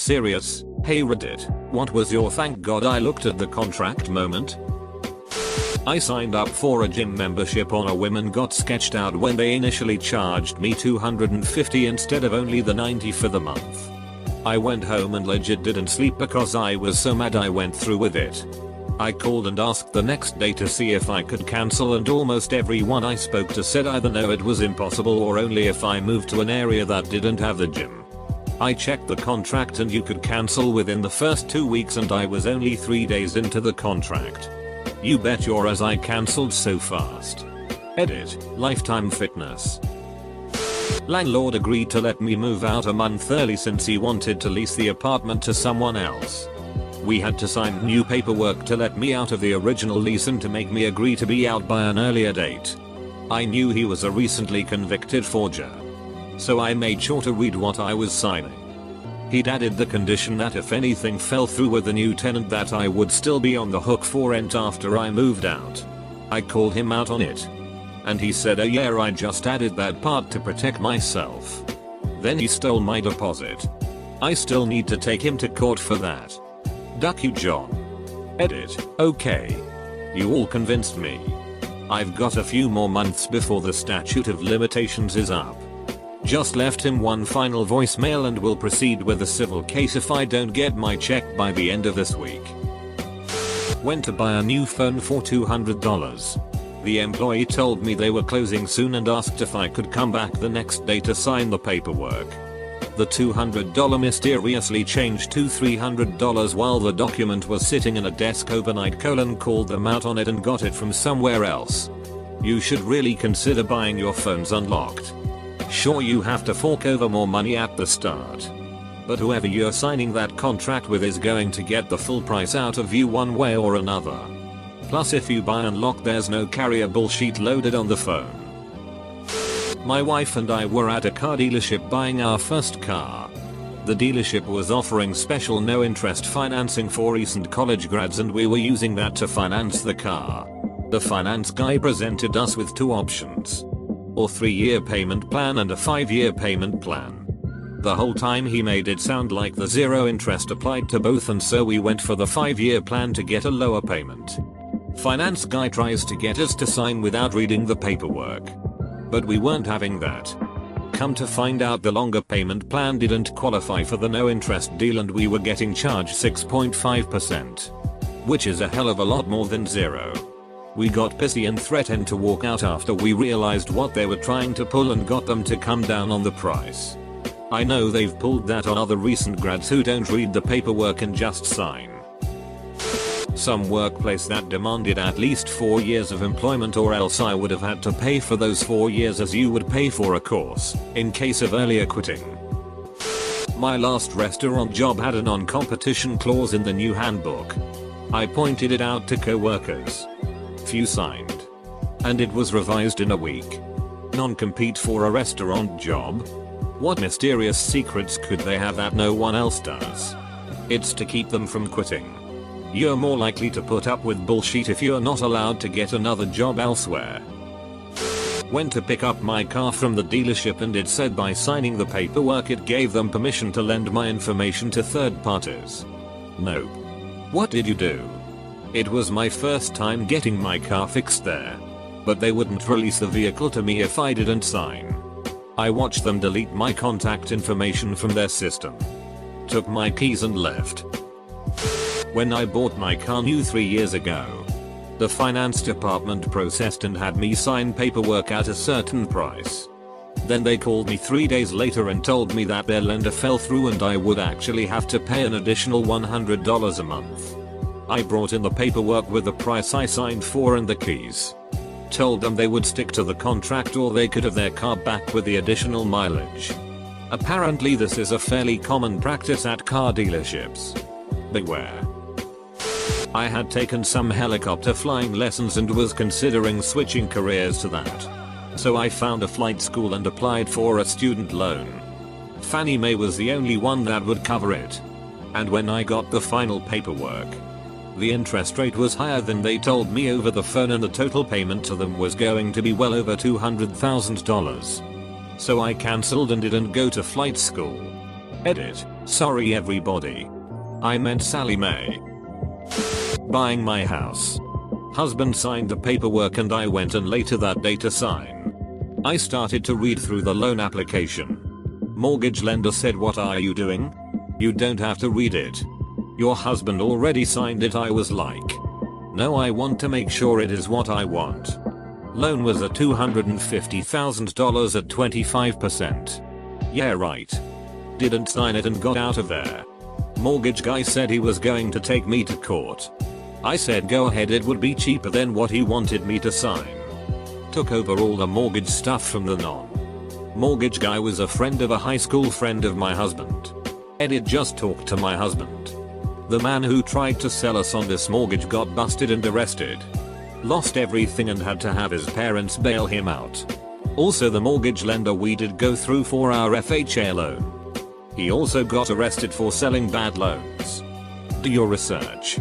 serious? Hey Reddit, what was your thank god I looked at the contract moment? I signed up for a gym membership on a whim and got sketched out when they initially charged me $250 instead of only the $90 for the month. I went home and legit didn't sleep because I was so mad I went through with it. I called and asked the next day to see if I could cancel, and almost everyone I spoke to said either no, it was impossible, or only if I moved to an area that didn't have the gym. I checked the contract and you could cancel within the first 2 weeks, and I was only 3 days into the contract. You bet your ass I cancelled so fast. Edit, Lifetime Fitness. Landlord agreed to let me move out a month early since he wanted to lease the apartment to someone else. We had to sign new paperwork to let me out of the original lease and to make me agree to be out by an earlier date. I knew he was a recently convicted forger, so I made sure to read what I was signing. He'd added the condition that if anything fell through with the new tenant that I would still be on the hook for rent after I moved out. I called him out on it, and he said, oh yeah, I just added that part to protect myself. Then he stole my deposit. I still need to take him to court for that. Duck you, John. Edit, okay. You all convinced me. I've got a few more months before the statute of limitations is up. Just left him one final voicemail and will proceed with a civil case if I don't get my check by the end of this week. Went to buy a new phone for $200. The employee told me they were closing soon and asked if I could come back the next day to sign the paperwork. The $200 mysteriously changed to $300 while the document was sitting in a desk overnight. Called them out on it and got it from somewhere else. You should really consider buying your phones unlocked. Sure, you have to fork over more money at the start, but whoever you're signing that contract with is going to get the full price out of you one way or another. Plus, if you buy unlocked, there's no carrier bullshit loaded on the phone. My wife and I were at a car dealership buying our first car. The dealership was offering special no interest financing for recent college grads, and we were using that to finance the car. The finance guy presented us with two options: a 3-year payment plan and a 5-year payment plan. The whole time he made it sound like the zero interest applied to both, and so we went for the 5-year plan to get a lower payment. Finance guy tries to get us to sign without reading the paperwork, but we weren't having that. Come to find out, the longer payment plan didn't qualify for the no interest deal, and we were getting charged 6.5%, which is a hell of a lot more than zero. We got pissy and threatened to walk out after we realized what they were trying to pull and got them to come down on the price. I know they've pulled that on other recent grads who don't read the paperwork and just sign. Some workplace that demanded at least 4 years of employment, or else I would have had to pay for those 4 years as you would pay for a course in case of earlier quitting. My last restaurant job had a non-competition clause in the new handbook. I pointed it out to co-workers. Few signed, and it was revised in a week. Non-compete for a restaurant job? What mysterious secrets could they have that no one else does? It's to keep them from quitting. You're more likely to put up with bullshit if you're not allowed to get another job elsewhere. Went to pick up my car from the dealership, and it said by signing the paperwork it gave them permission to lend my information to third parties. Nope. What did you do? It was my first time getting my car fixed there, but they wouldn't release the vehicle to me if I didn't sign. I watched them delete my contact information from their system, took my keys and left. When I bought my car new 3 years ago, the finance department processed and had me sign paperwork at a certain price. Then they called me 3 days later and told me that their lender fell through and I would actually have to pay an additional $100 a month. I brought in the paperwork with the price I signed for and the keys. Told them they would stick to the contract or they could have their car back with the additional mileage. Apparently this is a fairly common practice at car dealerships. Beware. I had taken some helicopter flying lessons and was considering switching careers to that. So I found a flight school and applied for a student loan. Fannie Mae was the only one that would cover it. And when I got the final paperwork, the interest rate was higher than they told me over the phone, and the total payment to them was going to be well over $200,000. So I cancelled and didn't go to flight school. Edit. Sorry everybody. I meant Sally Mae. Buying my house. Husband signed the paperwork and I went in later that day to sign. I started to read through the loan application. Mortgage lender said, "What are you doing? You don't have to read it. Your husband already signed it." I was like, "No, I want to make sure it is what I want." Loan was at $250,000 at 25%. Yeah, right. Didn't sign it and got out of there. Mortgage guy said he was going to take me to court. I said go ahead, it would be cheaper than what he wanted me to sign. Took over all the mortgage stuff from the non-mortgage guy. Was a friend of a high school friend of my husband. Edit just talked to my husband. The man who tried to sell us on this mortgage got busted and arrested. Lost everything and had to have his parents bail him out. Also, the mortgage lender we did go through for our FHA loan, he also got arrested for selling bad loans. Do your research.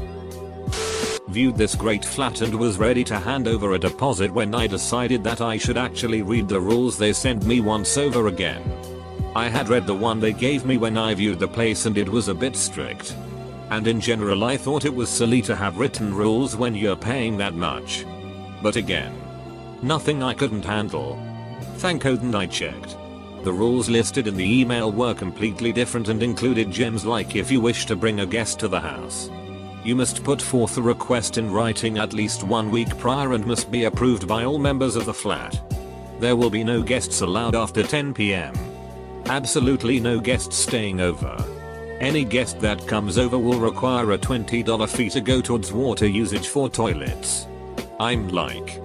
Viewed this great flat and was ready to hand over a deposit when I decided that I should actually read the rules they sent me once over again. I had read the one they gave me when I viewed the place and it was a bit strict. And in general I thought it was silly to have written rules when you're paying that much. But again, nothing I couldn't handle. Thank God I checked. The rules listed in the email were completely different and included gems like, if you wish to bring a guest to the house, you must put forth a request in writing at least 1 week prior and must be approved by all members of the flat. There will be no guests allowed after 10 PM. Absolutely no guests staying over. Any guest that comes over will require a $20 fee to go towards water usage for toilets. I'm like,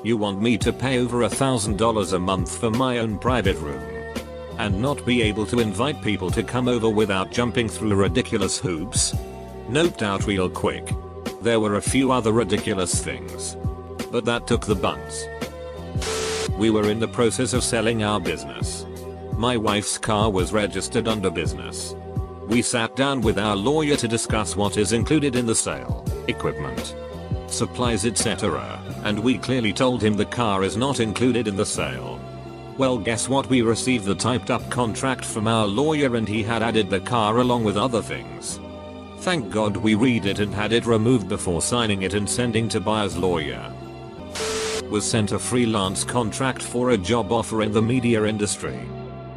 you want me to pay over $1,000 a month for my own private room and not be able to invite people to come over without jumping through ridiculous hoops? Noped out real quick. There were a few other ridiculous things, but that took the buns. We were in the process of selling our business. My wife's car was registered under business. We sat down with our lawyer to discuss what is included in the sale, equipment, supplies, etc., and we clearly told him the car is not included in the sale. Well, guess what? We received the typed up contract from our lawyer and he had added the car along with other things. Thank God we read it and had it removed before signing it and sending to buyer's lawyer. Was sent a freelance contract for a job offer in the media industry.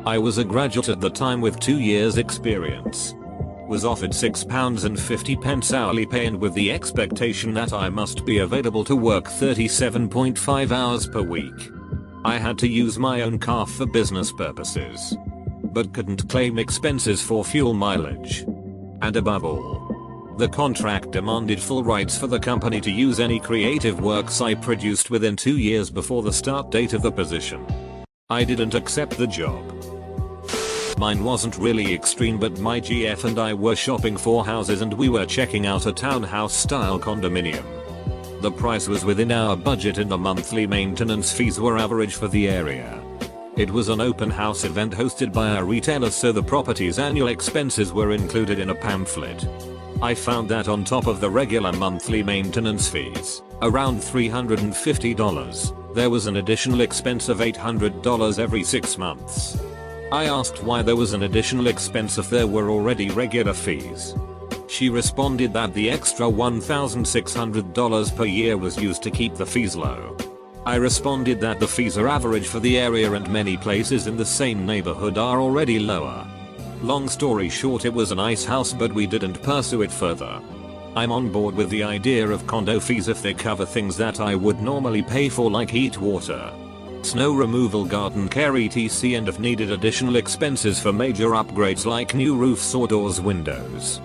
I was a graduate at the time with 2 years experience. Was offered £6.50 hourly pay and with the expectation that I must be available to work 37.5 hours per week. I had to use my own car for business purposes, but couldn't claim expenses for fuel mileage. And above all, the contract demanded full rights for the company to use any creative works I produced within 2 years before the start date of the position. I didn't accept the job. Mine wasn't really extreme, but my GF and I were shopping for houses and we were checking out a townhouse style condominium. The price was within our budget and the monthly maintenance fees were average for the area. It was an open house event hosted by a retailer, so the property's annual expenses were included in a pamphlet. I found that on top of the regular monthly maintenance fees, around $350, there was an additional expense of $800 every 6 months. I asked why there was an additional expense if there were already regular fees. She responded that the extra $1,600 per year was used to keep the fees low. I responded that the fees are average for the area and many places in the same neighborhood are already lower. Long story short, it was a nice house but we didn't pursue it further. I'm on board with the idea of condo fees if they cover things that I would normally pay for like heat, water, snow removal, garden care etc, and if needed additional expenses for major upgrades like new roofs or doors, windows.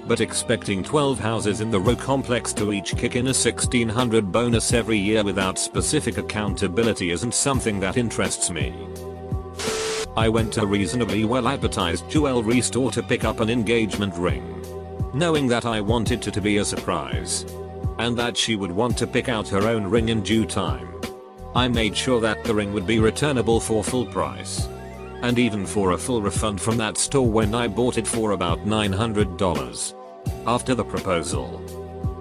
But expecting 12 houses in the row complex to each kick in a $1,600 bonus every year without specific accountability isn't something that interests me. I went to a reasonably well advertised jewelry store to pick up an engagement ring, knowing that I wanted it to be a surprise and that she would want to pick out her own ring in due time. I made sure that the ring would be returnable for full price, and even for a full refund from that store when I bought it for about $900. After the proposal,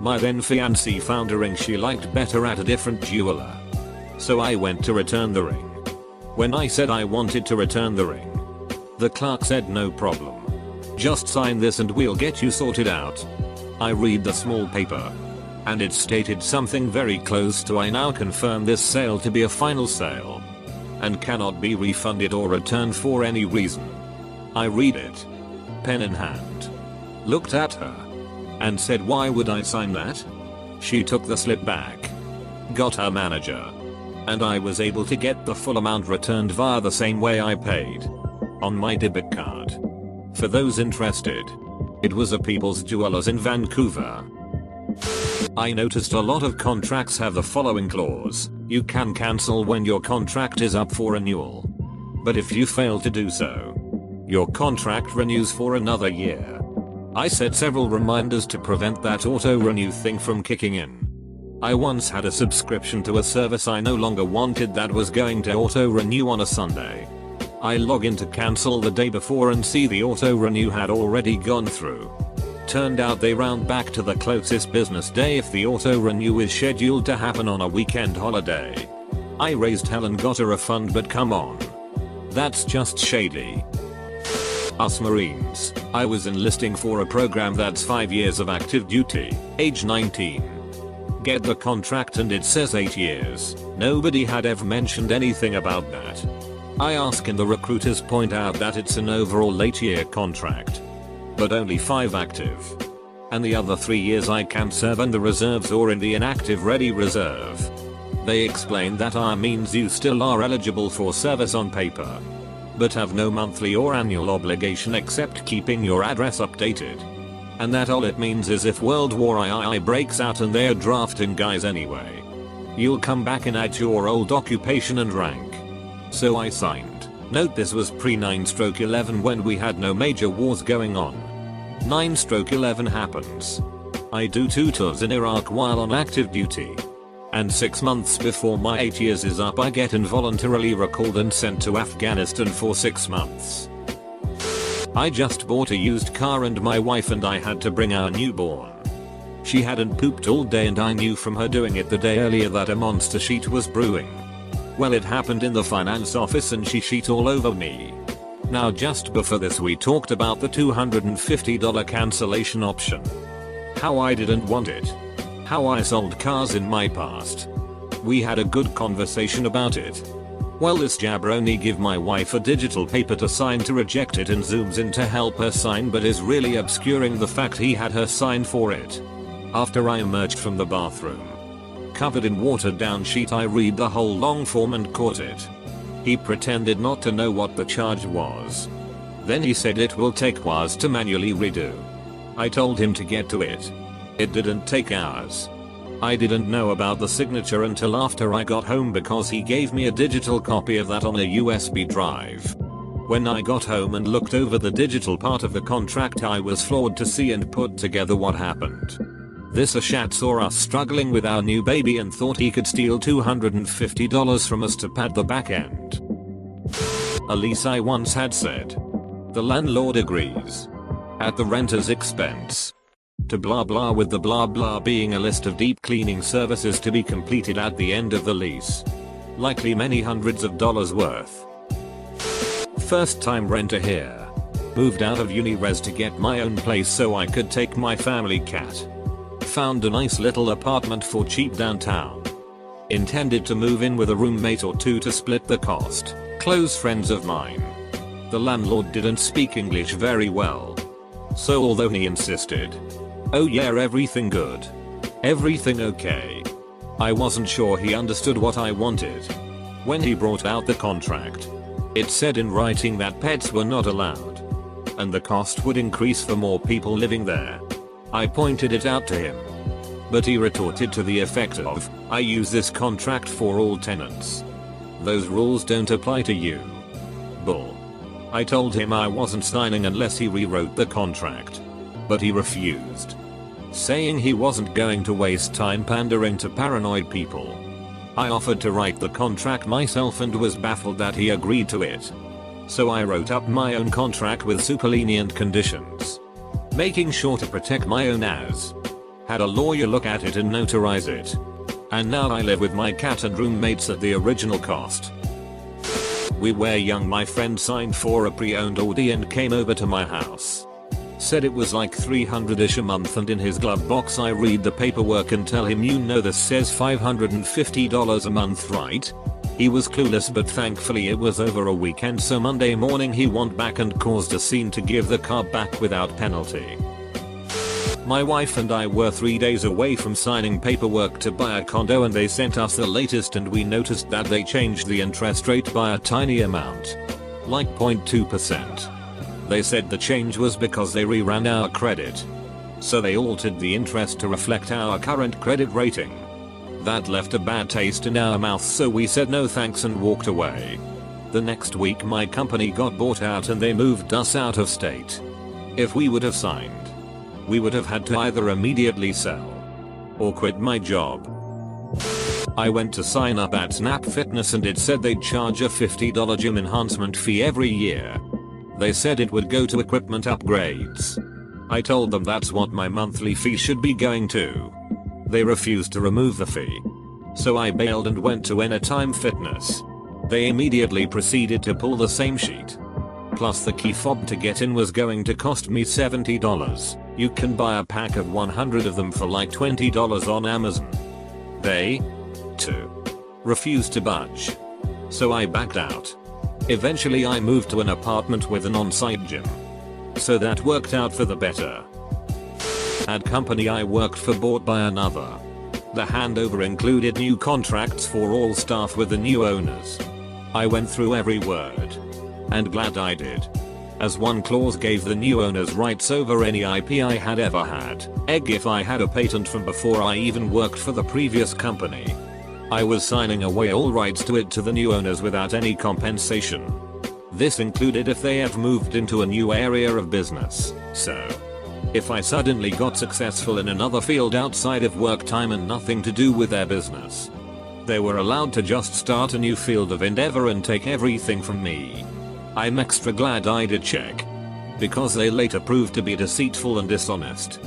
my then fiancée found a ring she liked better at a different jeweler, so I went to return the ring. When I said I wanted to return the ring, the clerk said no problem. Just sign this and we'll get you sorted out. I read the small paper. And it stated something very close to I now confirm this sale to be a final sale. And cannot be refunded or returned for any reason. I read it. Pen in hand. Looked at her. And said, why would I sign that? She took the slip back. Got her manager. And I was able to get the full amount returned via the same way I paid. On my debit card. For those interested. It was a People's Jewelers in Vancouver. I noticed a lot of contracts have the following clause: you can cancel when your contract is up for renewal. But if you fail to do so, your contract renews for another year. I set several reminders to prevent that auto-renew thing from kicking in. I once had a subscription to a service I no longer wanted that was going to auto-renew on a Sunday. I log in to cancel the day before and see the auto-renew had already gone through. Turned out they round back to the closest business day if the auto-renew is scheduled to happen on a weekend holiday. I raised hell and got a refund, but come on. That's just shady. Us Marines. I was enlisting for a program that's 5 years of active duty, age 19. Get the contract and it says 8 years. Nobody had ever mentioned anything about that. I ask and the recruiters point out that it's an overall 8-year contract. But only 5 active. And the other 3 years I can serve in the reserves or in the inactive ready reserve. They explained that means you still are eligible for service on paper, but have no monthly or annual obligation except keeping your address updated. And that all it means is if World War III breaks out and they're drafting guys anyway, you'll come back and add your old occupation and rank. So I signed. Note this was pre-9/11 when we had no major wars going on. 9/11 happens. I do 2 tours in Iraq while on active duty. And 6 months before my 8 years is up I get involuntarily recalled and sent to Afghanistan for 6 months. I just bought a used car and my wife and I had to bring our newborn. She hadn't pooped all day and I knew from her doing it the day earlier that a monster sheet was brewing. Well, it happened in the finance office and she sheet all over me. Now just before this we talked about the $250 cancellation option. How I didn't want it. How I sold cars in my past. We had a good conversation about it. Well, this jabroni give my wife a digital paper to sign to reject it and zooms in to help her sign but is really obscuring the fact he had her sign for it. After I emerged from the bathroom, covered in watered down sheet, I read the whole long form and caught it. He pretended not to know what the charge was. Then he said it will take hours to manually redo. I told him to get to it. It didn't take hours. I didn't know about the signature until after I got home because he gave me a digital copy of that on a USB drive. When I got home and looked over the digital part of the contract, I was floored to see and put together what happened. This Ashat saw us struggling with our new baby and thought he could steal $250 from us to pad the back end. A lease I once had said, the landlord agrees, at the renter's expense, to blah blah, with the blah blah being a list of deep cleaning services to be completed at the end of the lease. Likely many hundreds of dollars worth. First time renter here. Moved out of uni res to get my own place so I could take my family cat. Found a nice little apartment for cheap downtown. Intended to move in with a roommate or 2 to split the cost. Close friends of mine. The landlord didn't speak English very well. So although he insisted, oh yeah, everything good. Everything okay, I wasn't sure he understood what I wanted. When he brought out the contract, it said in writing that pets were not allowed. And the cost would increase for more people living there. I pointed it out to him. But he retorted to the effect of, I use this contract for all tenants. Those rules don't apply to you. Bull. I told him I wasn't signing unless he rewrote the contract. But he refused, saying he wasn't going to waste time pandering to paranoid people. I offered to write the contract myself and was baffled that he agreed to it. So I wrote up my own contract with super lenient conditions, making sure to protect my own ass. Had a lawyer look at it and notarize it. And now I live with my cat and roommates at the original cost. We were young. My friend signed for a pre-owned Audi and came over to my house. Said it was like $300-ish a month, and in his glove box I read the paperwork and tell him, you know this says $550 a month, right? He was clueless, but thankfully it was over a weekend, so Monday morning he went back and caused a scene to give the car back without penalty. My wife and I were 3 days away from signing paperwork to buy a condo, and they sent us the latest, and we noticed that they changed the interest rate by a tiny amount. Like 0.2%. They said the change was because they reran our credit. So they altered the interest to reflect our current credit rating. That left a bad taste in our mouth, so we said no thanks and walked away. The next week my company got bought out and they moved us out of state. If we would have signed, we would have had to either immediately sell or quit my job. I went to sign up at Snap Fitness and it said they'd charge a $50 gym enhancement fee every year. They said it would go to equipment upgrades. I told them that's what my monthly fee should be going to. They refused to remove the fee. So I bailed and went to Anytime Fitness. They immediately proceeded to pull the same sheet. Plus the key fob to get in was going to cost me $70. You can buy a pack of 100 of them for like $20 on Amazon. They, too, refused to budge. So I backed out. Eventually I moved to an apartment with an on-site gym. So that worked out for the better. Ad company I worked for bought by another. The handover included new contracts for all staff with the new owners. I went through every word. And glad I did. As one clause gave the new owners rights over any IP I had ever had. If I had a patent from before I even worked for the previous company, I was signing away all rights to it to the new owners without any compensation. This included if they have moved into a new area of business. So, if I suddenly got successful in another field outside of work time and nothing to do with their business, they were allowed to just start a new field of endeavor and take everything from me. I'm extra glad I did check. Because they later proved to be deceitful and dishonest.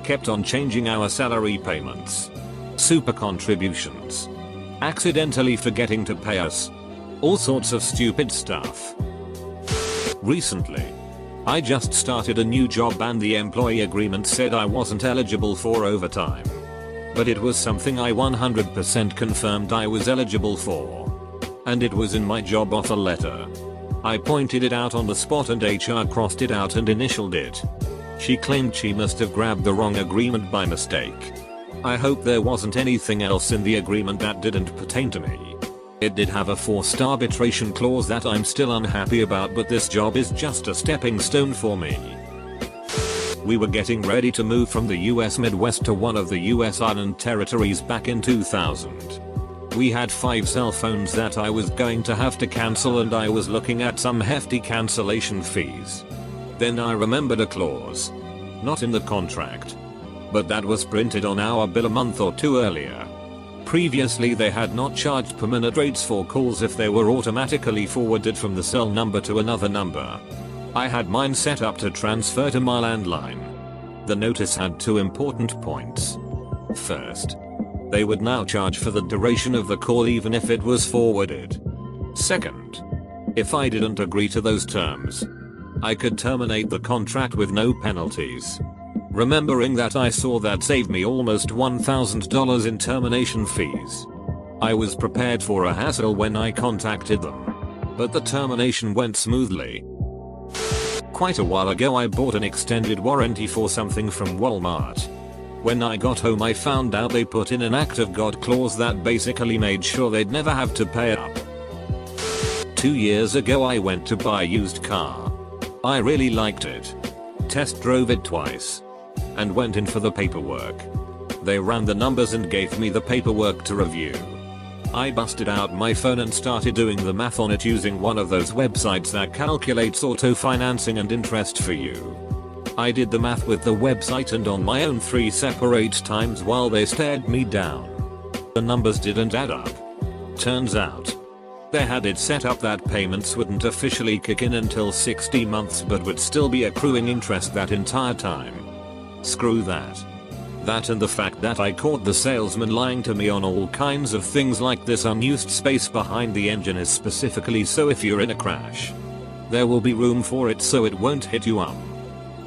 Kept on changing our salary payments. Super contributions. Accidentally forgetting to pay us. All sorts of stupid stuff. Recently, I just started a new job and the employee agreement said I wasn't eligible for overtime. But it was something I 100% confirmed I was eligible for. And it was in my job offer letter. I pointed it out on the spot and HR crossed it out and initialed it. She claimed she must have grabbed the wrong agreement by mistake. I hope there wasn't anything else in the agreement that didn't pertain to me. It did have a forced arbitration clause that I'm still unhappy about, but this job is just a stepping stone for me. We were getting ready to move from the US Midwest to one of the US Island territories back in 2000. We had 5 cell phones that I was going to have to cancel and I was looking at some hefty cancellation fees. Then I remembered a clause. Not in the contract. But that was printed on our bill a month or two earlier. Previously they had not charged per minute rates for calls if they were automatically forwarded from the cell number to another number. I had mine set up to transfer to my landline. The notice had 2 important points. First, they would now charge for the duration of the call even if it was forwarded. Second, if I didn't agree to those terms, I could terminate the contract with no penalties. Remembering that, I saw that saved me almost $1,000 in termination fees. I was prepared for a hassle when I contacted them. But the termination went smoothly. Quite a while ago I bought an extended warranty for something from Walmart. When I got home I found out they put in an act of God clause that basically made sure they'd never have to pay up. 2 years ago I went to buy a used car. I really liked it. Test drove it twice. And went in for the paperwork. They ran the numbers and gave me the paperwork to review. I busted out my phone and started doing the math on it using one of those websites that calculates auto financing and interest for you. I did the math with the website and on my own 3 separate times while they stared me down. The numbers didn't add up. Turns out, they had it set up that payments wouldn't officially kick in until 60 months but would still be accruing interest that entire time. Screw that. That and the fact that I caught the salesman lying to me on all kinds of things like this unused space behind the engine is specifically so if you're in a crash, there will be room for it so it won't hit you up.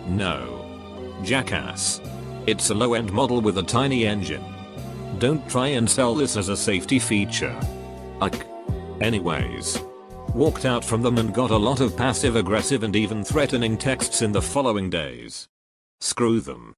No. Jackass. It's a low-end model with a tiny engine. Don't try and sell this as a safety feature. Ugh. Anyways. Walked out from them and got a lot of passive-aggressive and even threatening texts in the following days. Screw them.